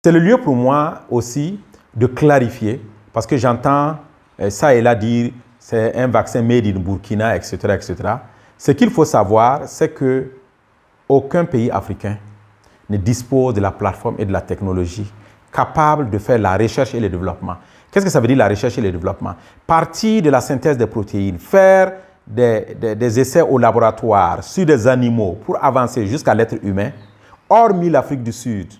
C'est le lieu pour moi aussi de clarifier, parce que j'entends ça et là dire c'est un vaccin made in Burkina, etc., etc. Ce qu'il faut savoir, c'est que aucun pays africain ne dispose de la plateforme et de la technologie capable de faire la recherche et le développement. Qu'est-ce que ça veut dire la recherche et le développement? Partir de la synthèse des protéines, faire des essais au laboratoire sur des animaux pour avancer jusqu'à l'être humain, hormis l'Afrique du Sud,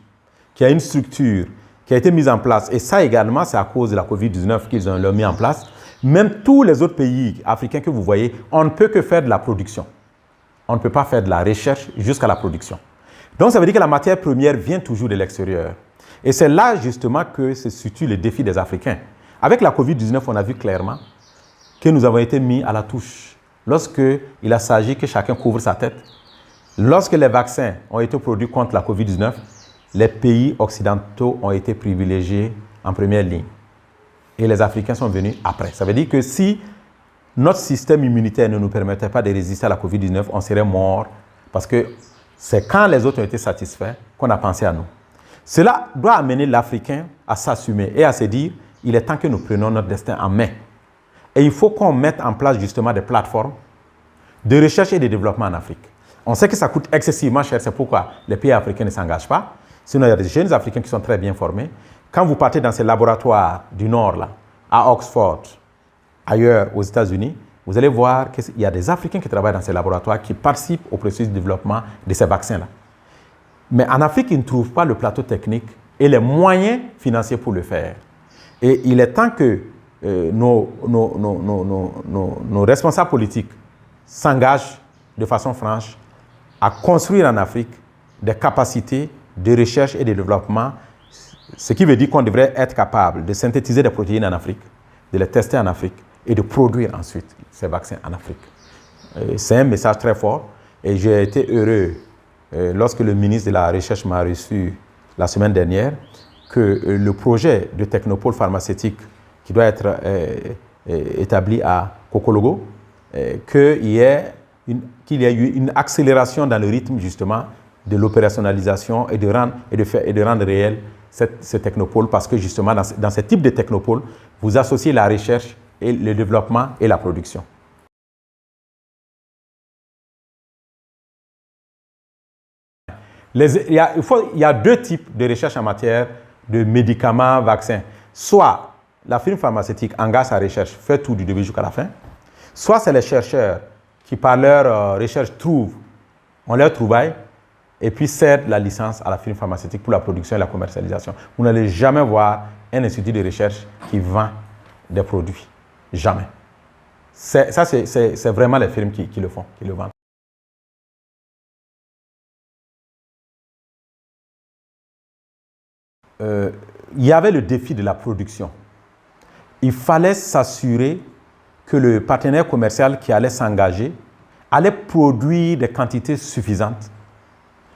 qui a une structure qui a été mise en place, et ça également, c'est à cause de la COVID-19 qu'ils l'ont mis en place. Même tous les autres pays africains que vous voyez, on ne peut que faire de la production. On ne peut pas faire de la recherche jusqu'à la production. Donc, ça veut dire que la matière première vient toujours de l'extérieur. Et c'est là, justement, que se situe le défi des Africains. Avec la COVID-19, on a vu clairement que nous avons été mis à la touche. Lorsqu'il a s'agi que chacun couvre sa tête, lorsque les vaccins ont été produits contre la COVID-19, les pays occidentaux ont été privilégiés en première ligne. Et les Africains sont venus après. Ça veut dire que si notre système immunitaire ne nous permettait pas de résister à la COVID-19, on serait mort parce que c'est quand les autres ont été satisfaits qu'on a pensé à nous. Cela doit amener l'Africain à s'assumer et à se dire, il est temps que nous prenions notre destin en main. Et il faut qu'on mette en place justement des plateformes de recherche et de développement en Afrique. On sait que ça coûte excessivement cher, c'est pourquoi les pays africains ne s'engagent pas. Sinon, il y a des jeunes Africains qui sont très bien formés. Quand vous partez dans ces laboratoires du Nord, là, à Oxford, ailleurs aux États-Unis, vous allez voir qu'il y a des Africains qui travaillent dans ces laboratoires qui participent au processus de développement de ces vaccins-là. Mais en Afrique, ils ne trouvent pas le plateau technique et les moyens financiers pour le faire. Et il est temps que nos responsables politiques s'engagent de façon franche à construire en Afrique des capacités de recherche et de développement, ce qui veut dire qu'on devrait être capable de synthétiser des protéines en Afrique, de les tester en Afrique et de produire ensuite ces vaccins en Afrique. C'est un message très fort et j'ai été heureux lorsque le ministre de la Recherche m'a reçu la semaine dernière que le projet de technopôle pharmaceutique qui doit être établi à Kokologo, qu'il y ait eu une accélération dans le rythme justement de l'opérationnalisation et de rendre réel ce technopôle parce que justement dans ce type de technopôle, vous associez la recherche et le développement et la production. Il y a deux types de recherche en matière de médicaments, vaccins. Soit la firme pharmaceutique engage sa recherche, fait tout du début jusqu'à la fin, soit c'est les chercheurs qui par leur recherche ont leur trouvaille et puis cèdent la licence à la firme pharmaceutique pour la production et la commercialisation. Vous n'allez jamais voir un institut de recherche qui vend des produits. Jamais. Ça, c'est vraiment les firmes qui le font, qui le vendent. Il y avait le défi de la production. Il fallait s'assurer que le partenaire commercial qui allait s'engager allait produire des quantités suffisantes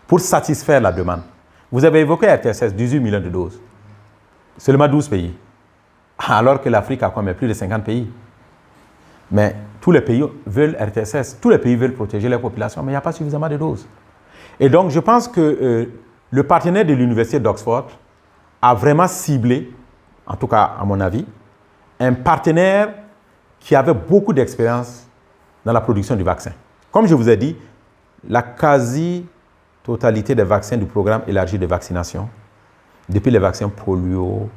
pour satisfaire la demande. Vous avez évoqué RTSS, 18 millions de doses. Seulement 12 pays. Alors que l'Afrique a quand même plus de 50 pays. Mais tous les pays veulent RTSS, tous les pays veulent protéger les populations, mais il n'y a pas suffisamment de doses. Et donc, je pense que le partenaire de l'Université d'Oxford a vraiment ciblé, en tout cas à mon avis, un partenaire qui avait beaucoup d'expérience dans la production du vaccin. Comme je vous ai dit, la quasi-totalité des vaccins du programme élargi de vaccination, depuis les vaccins polio,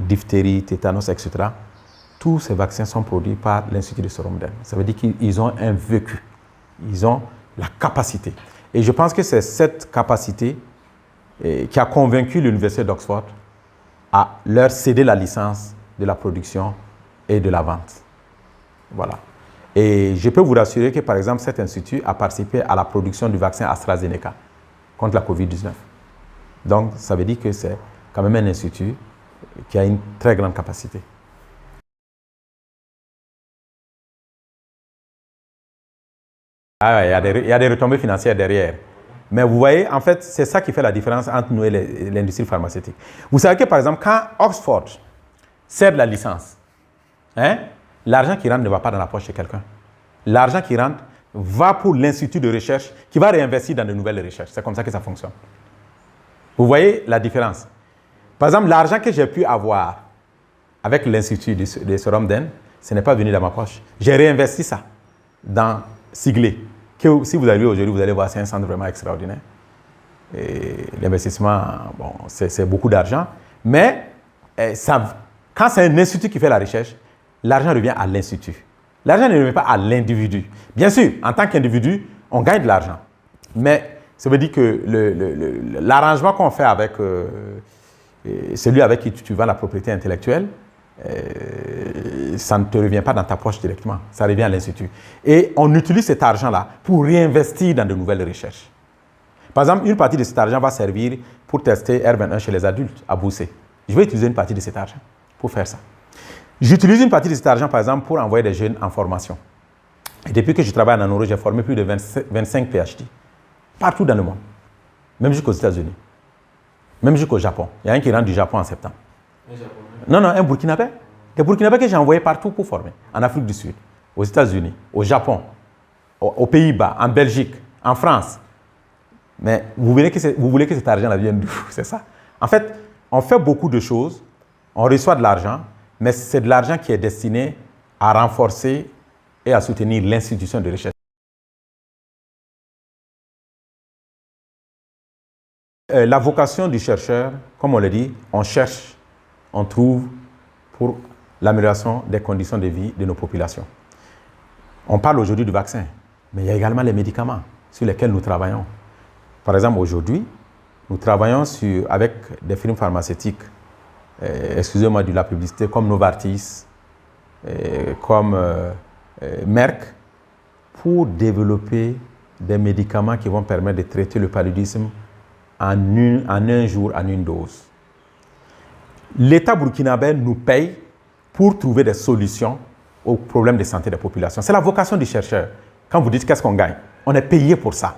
diphtérie, tétanos, etc., tous ces vaccins sont produits par l'Institut de Soromden. Ça veut dire qu'ils ont un vécu, ils ont la capacité. Et je pense que c'est cette capacité qui a convaincu l'Université d'Oxford à leur céder la licence de la production et de la vente. Voilà. Et je peux vous rassurer que, par exemple, cet institut a participé à la production du vaccin AstraZeneca contre la COVID-19. Donc, ça veut dire que c'est quand même un institut qui a une très grande capacité. Ah, il y a des retombées financières derrière. Mais vous voyez, en fait, c'est ça qui fait la différence entre nous et l'industrie pharmaceutique. Vous savez que, par exemple, quand Oxford cède la licence, l'argent qui rentre ne va pas dans la poche de quelqu'un. L'argent qui rentre va pour l'institut de recherche qui va réinvestir dans de nouvelles recherches. C'est comme ça que ça fonctionne. Vous voyez la différence? Par exemple, l'argent que j'ai pu avoir avec l'Institut de Sérum d'Inde, ce n'est pas venu dans ma poche. J'ai réinvesti ça dans Sigley, que si vous arrivez aujourd'hui, vous allez voir, c'est un centre vraiment extraordinaire. L'investissement, bon, c'est beaucoup d'argent, mais quand c'est un institut qui fait la recherche, l'argent revient à l'institut. L'argent ne revient pas à l'individu. Bien sûr, en tant qu'individu, on gagne de l'argent, mais ça veut dire que l'arrangement qu'on fait avec celui avec qui tu vends la propriété intellectuelle, ça ne te revient pas dans ta poche directement, ça revient à l'institut. Et on utilise cet argent-là pour réinvestir dans de nouvelles recherches. Par exemple, une partie de cet argent va servir pour tester R21 chez les adultes à Boussé. Je vais utiliser une partie de cet argent pour faire ça. J'utilise une partie de cet argent, par exemple, pour envoyer des jeunes en formation. Et depuis que je travaille en Nanoro, j'ai formé plus de 25 PhD. Partout dans le monde. Même jusqu'aux États-Unis. Même jusqu'au Japon. Il y a un qui rentre du Japon en septembre. Non, un Burkinabé. Des Burkinabés que j'ai envoyés partout pour former. En Afrique du Sud, aux États-Unis, au Japon, aux Pays-Bas, en Belgique, en France. Mais vous voulez que cet argent vienne d'où? C'est ça. En fait, on fait beaucoup de choses, on reçoit de l'argent, mais c'est de l'argent qui est destiné à renforcer et à soutenir l'institution de recherche. La vocation du chercheur, comme on le dit, on cherche, on trouve pour l'amélioration des conditions de vie de nos populations. On parle aujourd'hui du vaccin, mais il y a également les médicaments sur lesquels nous travaillons. Par exemple, aujourd'hui, nous travaillons avec des firmes pharmaceutiques, excusez-moi de la publicité, comme Novartis, comme Merck, pour développer des médicaments qui vont permettre de traiter le paludisme en un jour, en une dose. L'État burkinabé nous paye pour trouver des solutions aux problèmes de santé des populations. C'est la vocation du chercheur. Quand vous dites qu'est-ce qu'on gagne, on est payé pour ça.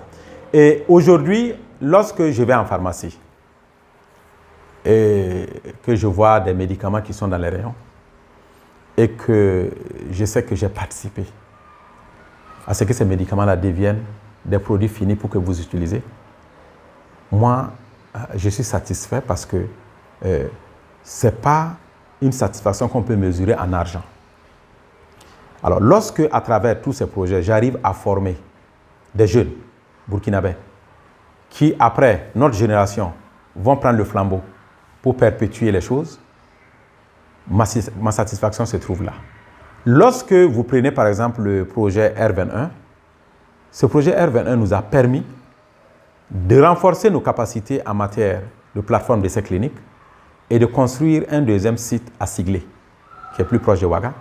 Et aujourd'hui, lorsque je vais en pharmacie et que je vois des médicaments qui sont dans les rayons et que je sais que j'ai participé à ce que ces médicaments-là deviennent des produits finis pour que vous utilisez, moi, je suis satisfait parce que ce n'est pas une satisfaction qu'on peut mesurer en argent. Alors, lorsque, à travers tous ces projets, j'arrive à former des jeunes burkinabés qui, après notre génération, vont prendre le flambeau pour perpétuer les choses, ma satisfaction se trouve là. Lorsque vous prenez, par exemple, le projet R21, ce projet R21 nous a permis de renforcer nos capacités en matière de plateforme d'essais cliniques et de construire un deuxième site à Sigley, qui est plus proche de Ouaga,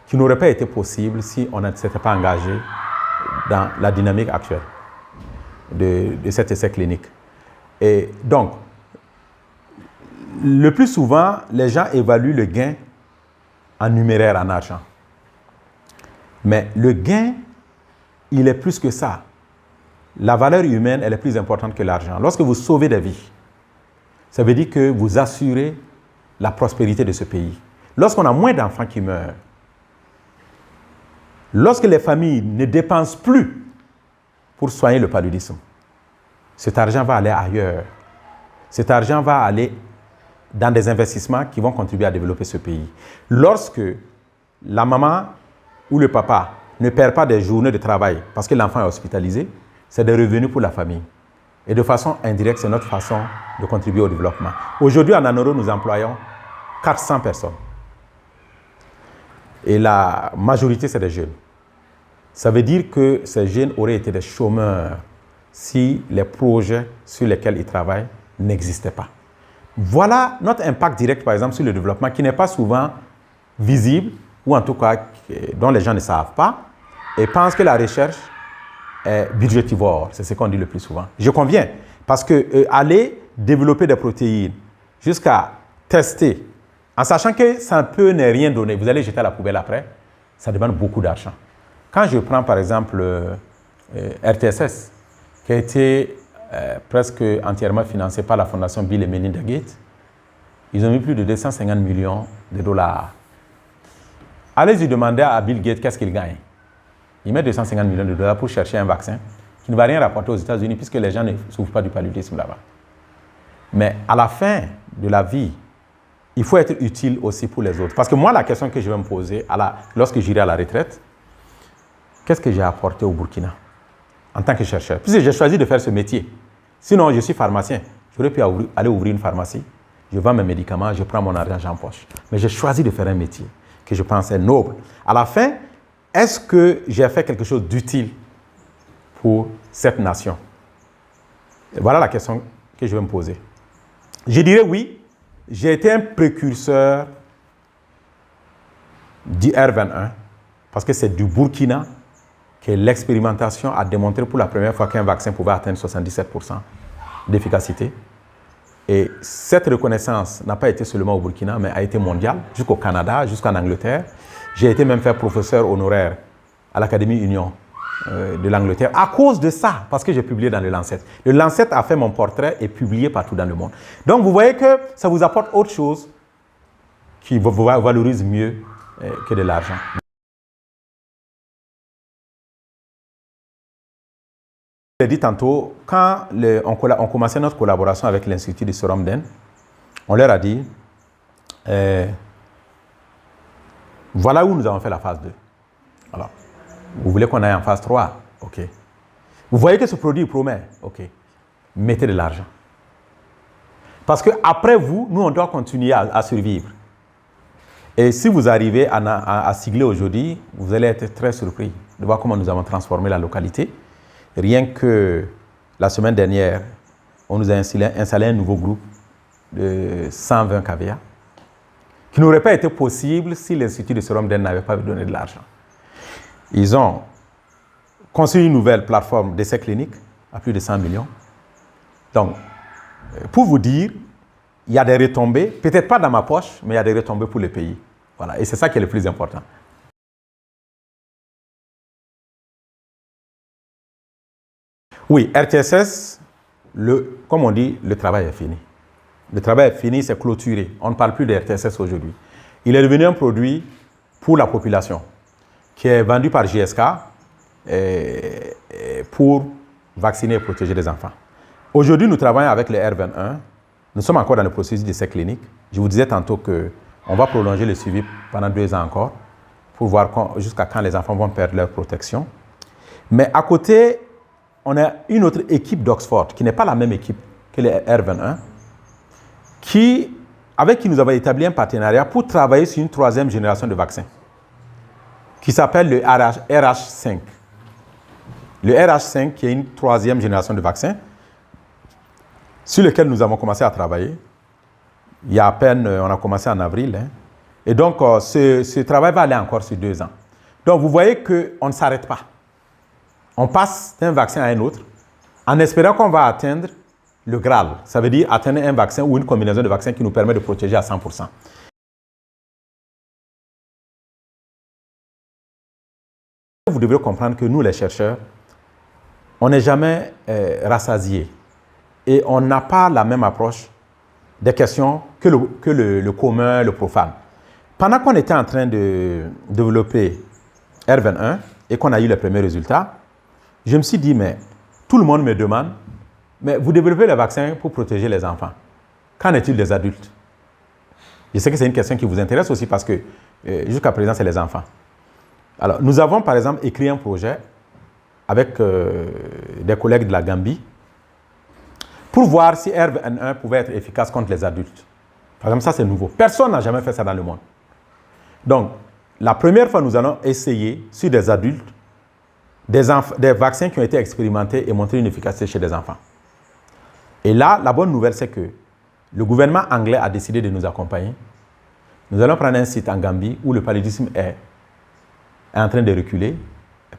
qui n'aurait pas été possible si on ne s'était pas engagé dans la dynamique actuelle de cet essai clinique. Et donc, le plus souvent, les gens évaluent le gain en numéraire, en argent. Mais le gain, il est plus que ça. La valeur humaine, elle est plus importante que l'argent. Lorsque vous sauvez des vies, ça veut dire que vous assurez la prospérité de ce pays. Lorsqu'on a moins d'enfants qui meurent, lorsque les familles ne dépensent plus pour soigner le paludisme, cet argent va aller ailleurs. Cet argent va aller dans des investissements qui vont contribuer à développer ce pays. Lorsque la maman ou le papa ne perd pas des journées de travail parce que l'enfant est hospitalisé, c'est des revenus pour la famille. Et de façon indirecte, c'est notre façon de contribuer au développement. Aujourd'hui, à Nanoro, nous employons 400 personnes. Et la majorité, c'est des jeunes. Ça veut dire que ces jeunes auraient été des chômeurs si les projets sur lesquels ils travaillent n'existaient pas. Voilà notre impact direct, par exemple, sur le développement, qui n'est pas souvent visible, ou en tout cas dont les gens ne savent pas, et pensent que la recherche est budgétivore. C'est ce qu'on dit le plus souvent. Je conviens, parce que aller développer des protéines jusqu'à tester, en sachant que ça ne peut ne rien donner, vous allez jeter à la poubelle après, ça demande beaucoup d'argent. Quand je prends par exemple RTSS, qui a été presque entièrement financé par la fondation Bill et Melinda Gates, ils ont mis plus de 250 millions de dollars. Allez-y demander à Bill Gates qu'est-ce qu'il gagne. Il met 250 millions de dollars pour chercher un vaccin qui ne va rien rapporter aux États-Unis puisque les gens ne souffrent pas du paludisme là-bas. Mais à la fin de la vie, il faut être utile aussi pour les autres. Parce que moi, la question que je vais me poser lorsque j'irai à la retraite, qu'est-ce que j'ai apporté au Burkina en tant que chercheur? Puisque j'ai choisi de faire ce métier. Sinon, je suis pharmacien. J'aurais pu aller ouvrir une pharmacie. Je vends mes médicaments, je prends mon argent en poche. Mais j'ai choisi de faire un métier que je pense est noble. À la fin, est-ce que j'ai fait quelque chose d'utile pour cette nation? Et voilà la question que je vais me poser. Je dirais oui, j'ai été un précurseur du R21 parce que c'est du Burkina que l'expérimentation a démontré pour la première fois qu'un vaccin pouvait atteindre 77% d'efficacité. Et cette reconnaissance n'a pas été seulement au Burkina, mais a été mondiale, jusqu'au Canada, jusqu'en Angleterre. J'ai été même faire professeur honoraire à l'Académie Union de l'Angleterre à cause de ça, parce que j'ai publié dans le Lancet. Le Lancet a fait mon portrait et publié partout dans le monde. Donc vous voyez que ça vous apporte autre chose qui vous valorise mieux que de l'argent. Je l'ai dit tantôt, quand on commençait notre collaboration avec l'Institut de Soromden, on leur a dit, voilà où nous avons fait la phase 2. Alors, vous voulez qu'on aille en phase 3? OK. Vous voyez que ce produit promet? OK. Mettez de l'argent. Parce qu'après vous, nous, on doit continuer à survivre. Et si vous arrivez à Sigler aujourd'hui, vous allez être très surpris de voir comment nous avons transformé la localité. Rien que la semaine dernière, on nous a installé un nouveau groupe de 120 KVA qui n'aurait pas été possible si l'Institut de Soromden n'avait pas donné de l'argent. Ils ont construit une nouvelle plateforme d'essais cliniques à plus de 100 millions. Donc, pour vous dire, il y a des retombées, peut-être pas dans ma poche, mais il y a des retombées pour le pays. Voilà, et c'est ça qui est le plus important. Oui, RTSS, comme on dit, le travail est fini. Le travail est fini, c'est clôturé. On ne parle plus de RTSS aujourd'hui. Il est devenu un produit pour la population qui est vendu par JSK pour vacciner et protéger les enfants. Aujourd'hui, nous travaillons avec le R21. Nous sommes encore dans le processus d'essai clinique. Je vous disais tantôt qu'on va prolonger le suivi pendant 2 ans encore pour voir jusqu'à quand les enfants vont perdre leur protection. Mais à côté, on a une autre équipe d'Oxford qui n'est pas la même équipe que le R21, avec qui nous avons établi un partenariat pour travailler sur une 3e génération de vaccins qui s'appelle le RH5. Le RH5 qui est une 3e génération de vaccins sur lequel nous avons commencé à travailler. Il y a à peine, on a commencé en avril. Hein. Et donc, ce travail va aller encore sur 2 ans. Donc, vous voyez qu'on ne s'arrête pas. On passe d'un vaccin à un autre en espérant qu'on va atteindre le Graal. Ça veut dire atteindre un vaccin ou une combinaison de vaccins qui nous permet de protéger à 100%. Vous devrez comprendre que nous, les chercheurs, on n'est jamais rassasiés et on n'a pas la même approche des questions que le commun, le profane. Pendant qu'on était en train de développer R21 et qu'on a eu les premiers résultats, je me suis dit, mais tout le monde me demande, mais vous développez les vaccins pour protéger les enfants. Qu'en est-il des adultes? Je sais que c'est une question qui vous intéresse aussi parce que jusqu'à présent, c'est les enfants. Alors, nous avons par exemple écrit un projet avec des collègues de la Gambie pour voir si R21 pouvait être efficace contre les adultes. Par exemple, ça c'est nouveau. Personne n'a jamais fait ça dans le monde. Donc, la première fois, nous allons essayer sur des adultes des vaccins qui ont été expérimentés et montré une efficacité chez des enfants. Et là, la bonne nouvelle, c'est que le gouvernement anglais a décidé de nous accompagner. Nous allons prendre un site en Gambie où le paludisme est en train de reculer,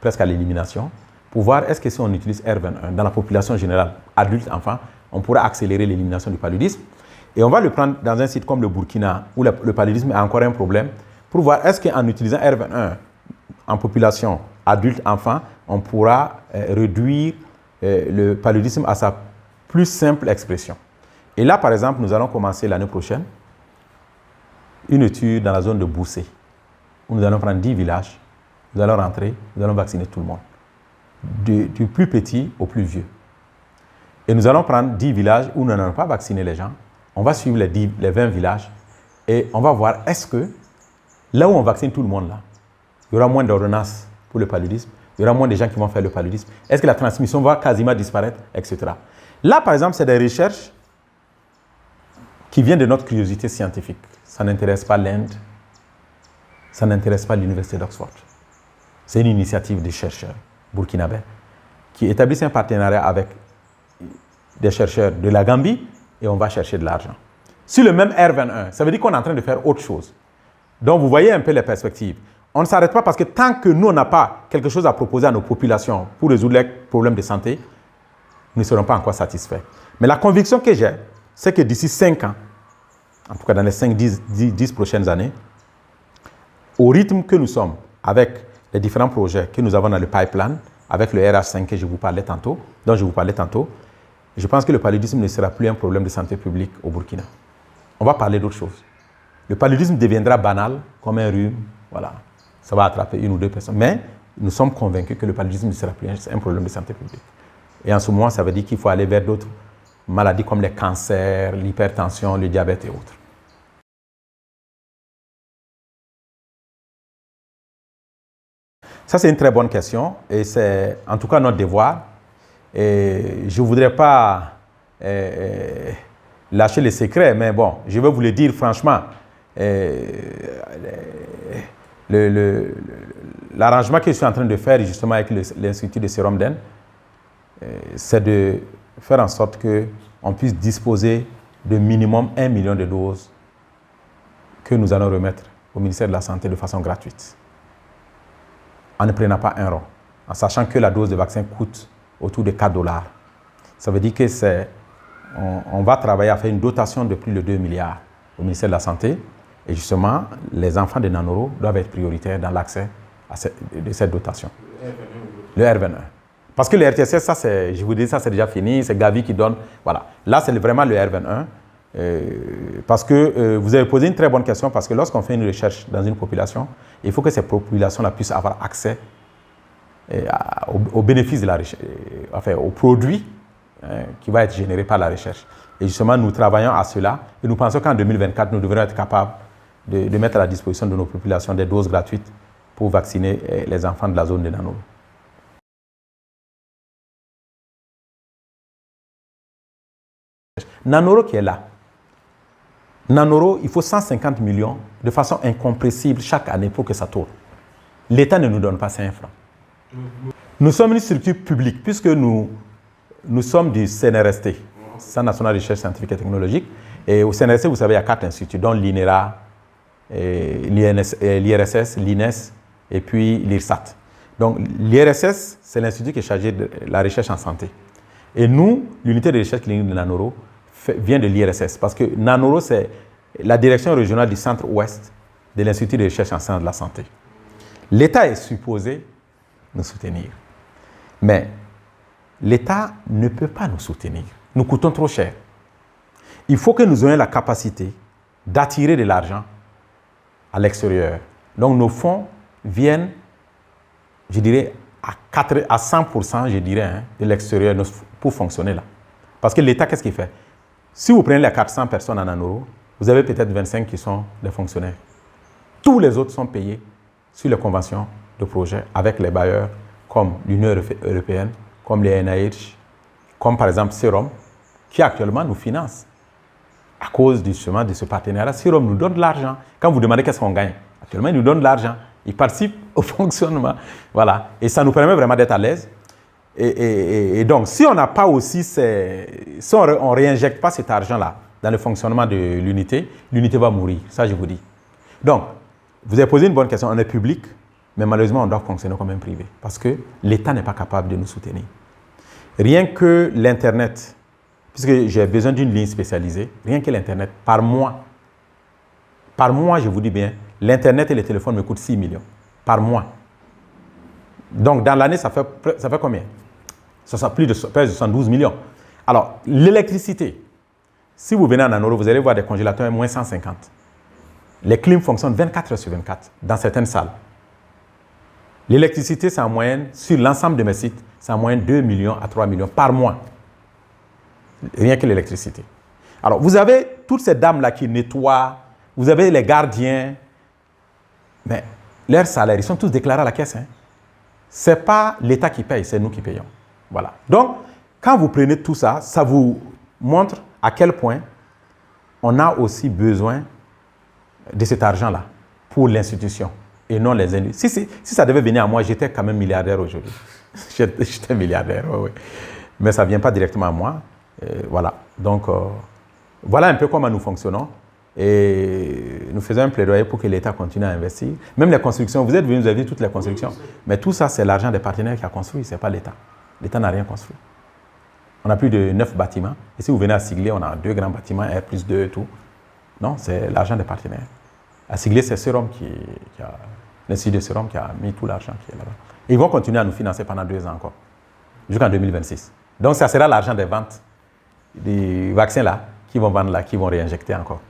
presque à l'élimination, pour voir est-ce que si on utilise R21 dans la population générale, adultes, enfants, on pourra accélérer l'élimination du paludisme. Et on va le prendre dans un site comme le Burkina, où le paludisme est encore un problème, pour voir est-ce qu'en utilisant R21 en population adulte, enfant, on pourra réduire le paludisme à sa plus simple expression. Et là, par exemple, nous allons commencer l'année prochaine une étude dans la zone de Boussé, où nous allons prendre 10 villages, nous allons rentrer, nous allons vacciner tout le monde, du plus petit au plus vieux. Et nous allons prendre 10 villages où nous n'allons pas vacciner les gens. On va suivre les 20 villages et on va voir est-ce que là où on vaccine tout le monde, là, il y aura moins d'ordonnances pour le paludisme, il y aura moins de gens qui vont faire le paludisme. Est-ce que la transmission va quasiment disparaître, etc. Là, par exemple, c'est des recherches qui viennent de notre curiosité scientifique. Ça n'intéresse pas l'Inde, ça n'intéresse pas l'Université d'Oxford. C'est une initiative des chercheurs burkinabés qui établissent un partenariat avec des chercheurs de la Gambie et on va chercher de l'argent. Sur le même R21, ça veut dire qu'on est en train de faire autre chose. Donc, vous voyez un peu les perspectives. On ne s'arrête pas parce que tant que nous, on n'a pas quelque chose à proposer à nos populations pour résoudre les problèmes de santé, nous ne serons pas encore satisfaits. Mais la conviction que j'ai, c'est que d'ici 5 ans, en tout cas dans les 5-10 prochaines années, au rythme que nous sommes, avec les différents projets que nous avons dans le pipeline, avec le RH5 que je vous parlais tantôt, dont je vous parlais tantôt, je pense que le paludisme ne sera plus un problème de santé publique au Burkina. On va parler d'autre chose. Le paludisme deviendra banal, comme un rhume, voilà. Ça va attraper 1 ou 2 personnes. Mais nous sommes convaincus que le paludisme ne sera plus un problème de santé publique. Et en ce moment, ça veut dire qu'il faut aller vers d'autres maladies comme les cancers, l'hypertension, le diabète et autres. Ça, c'est une très bonne question et c'est en tout cas notre devoir. Et je ne voudrais pas lâcher les secrets, mais bon, je vais vous le dire franchement. L'arrangement que je suis en train de faire justement avec l'Institut de Sérum d'Inde, c'est de faire en sorte qu'on puisse disposer de minimum 1 million de doses que nous allons remettre au ministère de la Santé de façon gratuite. En ne prenant pas un rond, en sachant que la dose de vaccin coûte autour de $4. Ça veut dire que on va travailler à faire une dotation de plus de 2 milliards au ministère de la Santé. Et justement, les enfants de Nanoro doivent être prioritaires dans l'accès à cette dotation. Le R21. Parce que le RTSS, ça, je vous dis, ça, c'est déjà fini. C'est Gavi qui donne. Voilà. Là, c'est vraiment le R21. Parce que vous avez posé une très bonne question, parce que lorsqu'on fait une recherche dans une population, il faut que cette population-là puisse avoir accès aux bénéfices de la recherche, enfin, aux produits qui va être généré par la recherche. Et justement, nous travaillons à cela et nous pensons qu'en 2024, nous devrons être capables de mettre à la disposition de nos populations des doses gratuites pour vacciner les enfants de la zone de Nanoro. Nanoro qui est là. Nanoro, il faut 150 millions de façon incompressible chaque année pour que ça tourne. L'État ne nous donne pas 5 francs. Nous sommes une structure publique puisque nous sommes du CNRST, Centre national de recherche scientifique et technologique. Et au CNRST, vous savez, il y a 4 instituts, dont l'INERA, l'IRSS, l'INES et puis l'IRSAT. Donc l'IRSS, c'est l'institut qui est chargé de la recherche en santé. Et nous, l'unité de recherche clinique de Nanoro vient de l'IRSS parce que Nanoro, c'est la direction régionale du centre-ouest de l'Institut de recherche en sciences de la santé. L'État est supposé nous soutenir. Mais l'État ne peut pas nous soutenir. Nous coûtons trop cher. Il faut que nous ayons la capacité d'attirer de l'argent à l'extérieur. Donc nos fonds viennent, je dirais, à 100%, je dirais, de l'extérieur pour fonctionner là. Parce que l'État, qu'est-ce qu'il fait? Si vous prenez les 400 personnes en Nanoro, vous avez peut-être 25 qui sont des fonctionnaires. Tous les autres sont payés sur les conventions de projet avec les bailleurs comme l'Union européenne, comme les NIH, comme par exemple Sérum, qui actuellement nous finance. À cause justement de ce partenariat, Sérum nous donne de l'argent. Quand vous demandez qu'est-ce qu'on gagne, actuellement, ils nous donnent de l'argent. Ils participent au fonctionnement. Voilà. Et ça nous permet vraiment d'être à l'aise. Et donc, si on n'a pas aussi si on ne réinjecte pas cet argent-là dans le fonctionnement de l'unité, l'unité va mourir. Ça, je vous dis. Donc, vous avez posé une bonne question. On est public, mais malheureusement, on doit fonctionner comme un privé parce que l'État n'est pas capable de nous soutenir. Rien que l'Internet, puisque j'ai besoin d'une ligne spécialisée, rien que l'Internet, par mois, je vous dis bien, l'Internet et les téléphones me coûtent 6 millions par mois. Donc, dans l'année, ça fait combien? Ça fait plus de 72 millions. Alors, l'électricité, si vous venez en Nanoro, vous allez voir des congélateurs moins 150. Les clims fonctionnent 24 heures sur 24 dans certaines salles. L'électricité, c'est en moyenne, sur l'ensemble de mes sites, c'est en moyenne 2 millions à 3 millions par mois. Rien que l'électricité. Alors, vous avez toutes ces dames-là qui nettoient, vous avez les gardiens, mais leurs salaires, ils sont tous déclarés à la caisse. Hein. Ce n'est pas l'État qui paye, c'est nous qui payons. Voilà. Donc, quand vous prenez tout ça, ça vous montre à quel point on a aussi besoin de cet argent-là pour l'institution et non les individus. Si ça devait venir à moi, j'étais quand même milliardaire aujourd'hui. J'étais milliardaire, oui. Mais ça ne vient pas directement à moi. Voilà. Donc, voilà un peu comment nous fonctionnons. Et nous faisons un plaidoyer pour que l'État continue à investir. Même les constructions, vous êtes venus, vous avez vu toutes les constructions. Mais tout ça, c'est l'argent des partenaires qui a construit, ce n'est pas l'État. L'État n'a rien construit. On a plus de 9 bâtiments. Et si vous venez à Sigley, on a 2 grands bâtiments, R+2 et tout. Non, c'est l'argent des partenaires. À Sigley, c'est Serum l'Institut de Serum qui a mis tout l'argent qui est là-bas. Et ils vont continuer à nous financer pendant 2 ans encore, jusqu'en 2026. Donc, ça sera l'argent des ventes des vaccins là, qui vont vendre là, qui vont réinjecter encore.